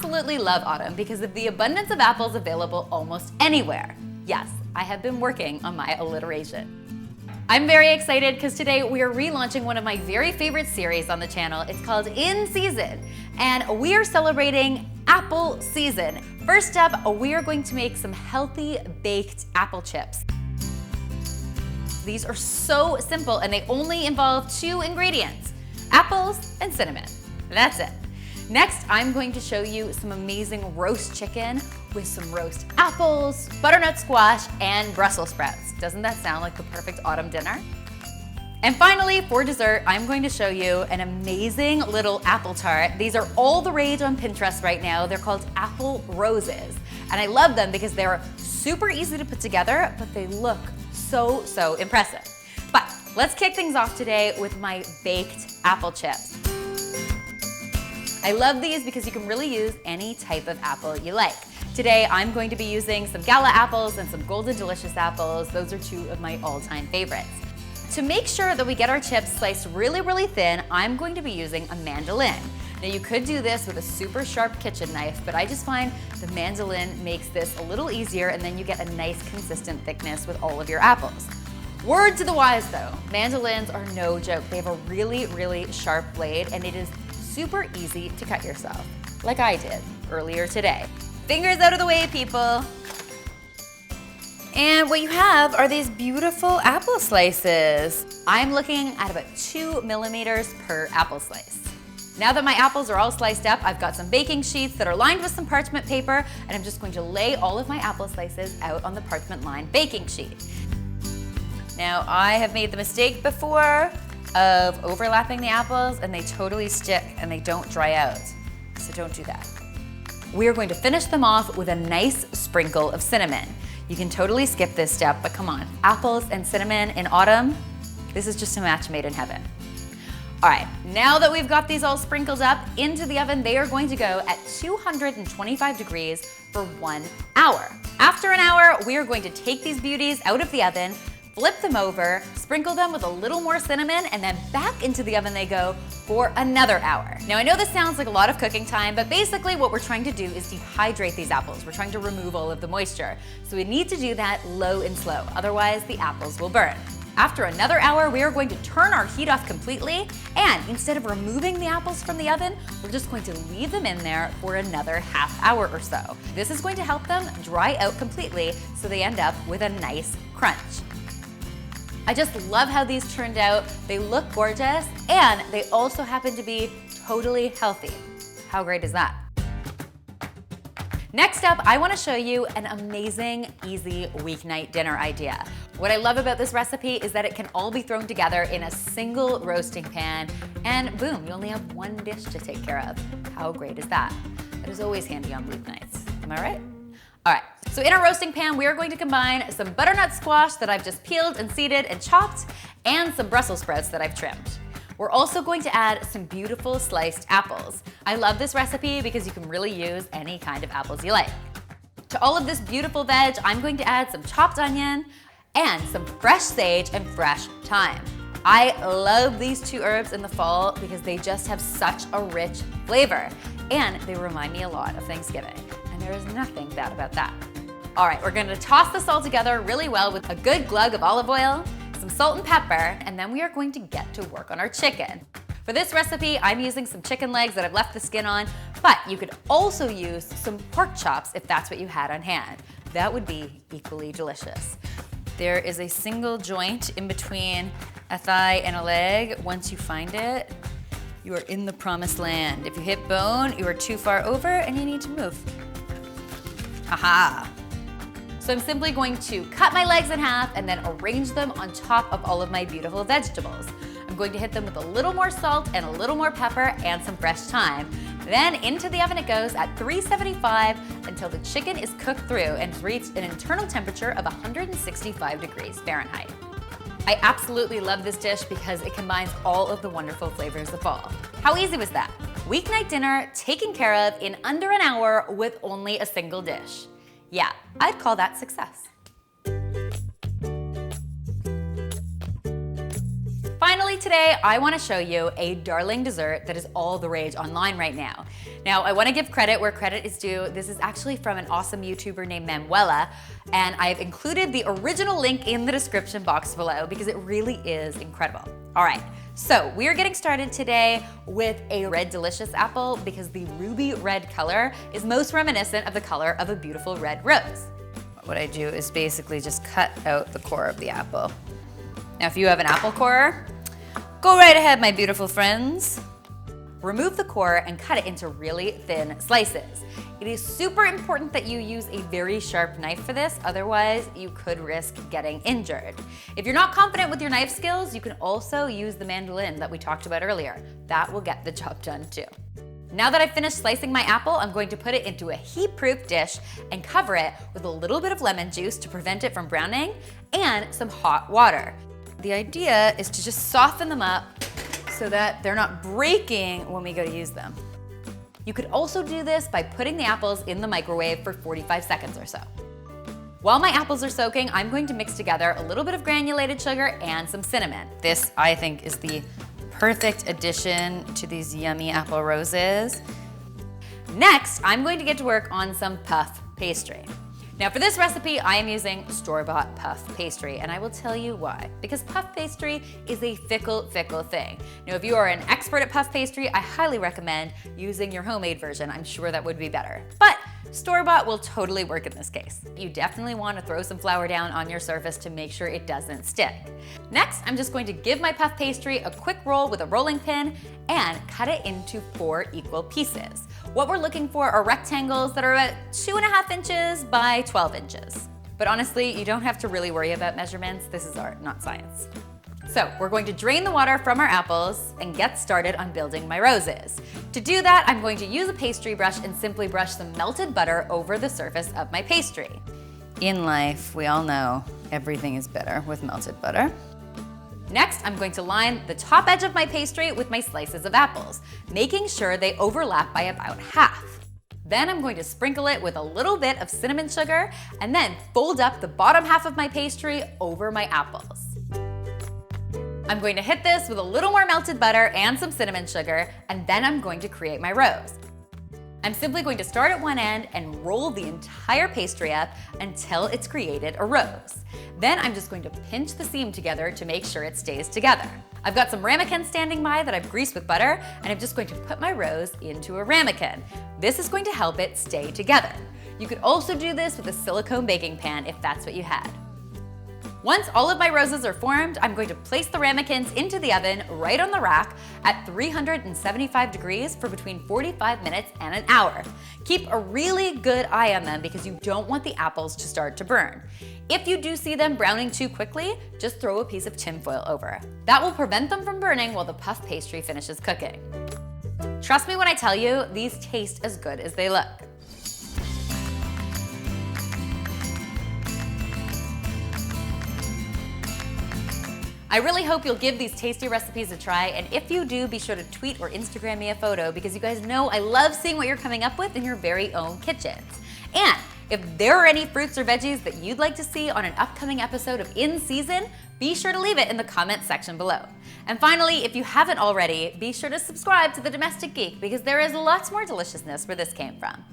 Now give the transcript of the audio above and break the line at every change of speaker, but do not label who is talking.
absolutely love autumn because of the abundance of apples available almost anywhere. Yes, I have been working on my alliteration. I'm very excited because today we are relaunching one of my very favorite series on the channel. It's called In Season, and we are celebrating apple season. First up, we are going to make some healthy baked apple chips. These are so simple and they only involve 2 ingredients, apples and cinnamon. That's it. Next, I'm going to show you some amazing roast chicken with some roast apples, butternut squash, and Brussels sprouts. Doesn't that sound like the perfect autumn dinner? And finally, for dessert, I'm going to show you an amazing little apple tart. These are all the rage on Pinterest right now. They're called apple roses. And I love them because they're super easy to put together, but they look so impressive. But let's kick things off today with my baked apple chips. I love these because you can really use any type of apple you like. Today, I'm going to be using some Gala apples and some Golden Delicious apples. Those are 2 of my all-time favorites. To make sure that we get our chips sliced really thin, I'm going to be using a mandolin. Now you could do this with a super sharp kitchen knife, but I just find the mandolin makes this a little easier and then you get a nice consistent thickness with all of your apples. Word to the wise though, mandolins are no joke. They have a really sharp blade and it is super easy to cut yourself, like I did earlier today. Fingers out of the way, people. And what you have are these beautiful apple slices. I'm looking at about 2 millimeters per apple slice. Now that my apples are all sliced up, I've got some baking sheets that are lined with some parchment paper, and I'm just going to lay all of my apple slices out on the parchment-lined baking sheet. Now, I have made the mistake before of overlapping the apples, and they totally stick and they don't dry out. So don't do that. We are going to finish them off with a nice sprinkle of cinnamon. You can totally skip this step, but come on, apples and cinnamon in autumn, this is just a match made in heaven. All right, now that we've got these all sprinkled up into the oven, they are going to go at 225 degrees for 1 hour. After an hour, we are going to take these beauties out of the oven, flip them over, sprinkle them with a little more cinnamon, and then back into the oven they go for another hour. Now I know this sounds like a lot of cooking time, but basically what we're trying to do is dehydrate these apples. We're trying to remove all of the moisture. So we need to do that low and slow, otherwise the apples will burn. After another hour, we are going to turn our heat off completely, and instead of removing the apples from the oven, we're just going to leave them in there for another half hour or so. This is going to help them dry out completely so they end up with a nice crunch. I just love how these turned out. They look gorgeous, and they also happen to be totally healthy. How great is that? Next up, I want to show you an amazing, easy weeknight dinner idea. What I love about this recipe is that it can all be thrown together in a single roasting pan, and boom, you only have 1 dish to take care of. How great is that? That is always handy on weeknights. Am I right? All right, so in our roasting pan, we are going to combine some butternut squash that I've just peeled and seeded and chopped, and some Brussels sprouts that I've trimmed. We're also going to add some beautiful sliced apples. I love this recipe because you can really use any kind of apples you like. To all of this beautiful veg, I'm going to add some chopped onion and some fresh sage and fresh thyme. I love these 2 herbs in the fall because they just have such a rich flavor, and they remind me a lot of Thanksgiving. And there is nothing bad about that. All right, we're gonna toss this all together really well with a good glug of olive oil, some salt and pepper, and then we are going to get to work on our chicken. For this recipe, I'm using some chicken legs that I've left the skin on, but you could also use some pork chops if that's what you had on hand. That would be equally delicious. There is a single joint in between a thigh and a leg. Once you find it, you are in the promised land. If you hit bone, you are too far over and you need to move. Aha! So I'm simply going to cut my legs in half and then arrange them on top of all of my beautiful vegetables. I'm going to hit them with a little more salt and a little more pepper and some fresh thyme. Then into the oven it goes at 375 until the chicken is cooked through and has reached an internal temperature of 165 degrees Fahrenheit. I absolutely love this dish because it combines all of the wonderful flavors of fall. How easy was that? Weeknight dinner taken care of in under an hour with only a single dish. Yeah, I'd call that success. Finally, finally today, I want to show you a darling dessert that is all the rage online right now. Now, I want to give credit where credit is due. This is actually from an awesome YouTuber named Manuela, and I've included the original link in the description box below because it really is incredible. All right, so we are getting started today with a red delicious apple because the ruby red color is most reminiscent of the color of a beautiful red rose. What I do is basically just cut out the core of the apple. Now, if you have an apple core, go right ahead, my beautiful friends. Remove the core and cut it into really thin slices. It is super important that you use a very sharp knife for this, otherwise you could risk getting injured. If you're not confident with your knife skills, you can also use the mandolin that we talked about earlier. That will get the job done too. Now that I've finished slicing my apple, I'm going to put it into a heat-proof dish and cover it with a little bit of lemon juice to prevent it from browning and some hot water. The idea is to just soften them up so that they're not breaking when we go to use them. You could also do this by putting the apples in the microwave for 45 seconds or so. While my apples are soaking, I'm going to mix together a little bit of granulated sugar and some cinnamon. This, I think, is the perfect addition to these yummy apple roses. Next, I'm going to get to work on some puff pastry. Now for this recipe, I am using store-bought puff pastry, and I will tell you why. Because puff pastry is a fickle thing. Now if you are an expert at puff pastry, I highly recommend using your homemade version. I'm sure that would be better. But store-bought will totally work in this case. You definitely want to throw some flour down on your surface to make sure it doesn't stick. Next, I'm just going to give my puff pastry a quick roll with a rolling pin and cut it into 4 equal pieces. What we're looking for are rectangles that are about 2.5 inches by 12 inches. But honestly, you don't have to really worry about measurements. This is art, not science. So we're going to drain the water from our apples and get started on building my roses. To do that, I'm going to use a pastry brush and simply brush some melted butter over the surface of my pastry. In life, we all know everything is better with melted butter. Next, I'm going to line the top edge of my pastry with my slices of apples, making sure they overlap by about half. Then I'm going to sprinkle it with a little bit of cinnamon sugar and then fold up the bottom half of my pastry over my apples. I'm going to hit this with a little more melted butter and some cinnamon sugar, and then I'm going to create my rose. I'm simply going to start at one end and roll the entire pastry up until it's created a rose. Then I'm just going to pinch the seam together to make sure it stays together. I've got some ramekins standing by that I've greased with butter, and I'm just going to put my rose into a ramekin. This is going to help it stay together. You could also do this with a silicone baking pan if that's what you had. Once all of my roses are formed, I'm going to place the ramekins into the oven right on the rack at 375 degrees for between 45 minutes and an hour. Keep a really good eye on them because you don't want the apples to start to burn. If you do see them browning too quickly, just throw a piece of tinfoil over. That will prevent them from burning while the puff pastry finishes cooking. Trust me when I tell you, these taste as good as they look. I really hope you'll give these tasty recipes a try, and if you do, be sure to tweet or Instagram me a photo because you guys know I love seeing what you're coming up with in your very own kitchens. And if there are any fruits or veggies that you'd like to see on an upcoming episode of In Season, be sure to leave it in the comments section below. And finally, if you haven't already, be sure to subscribe to The Domestic Geek because there is lots more deliciousness where this came from.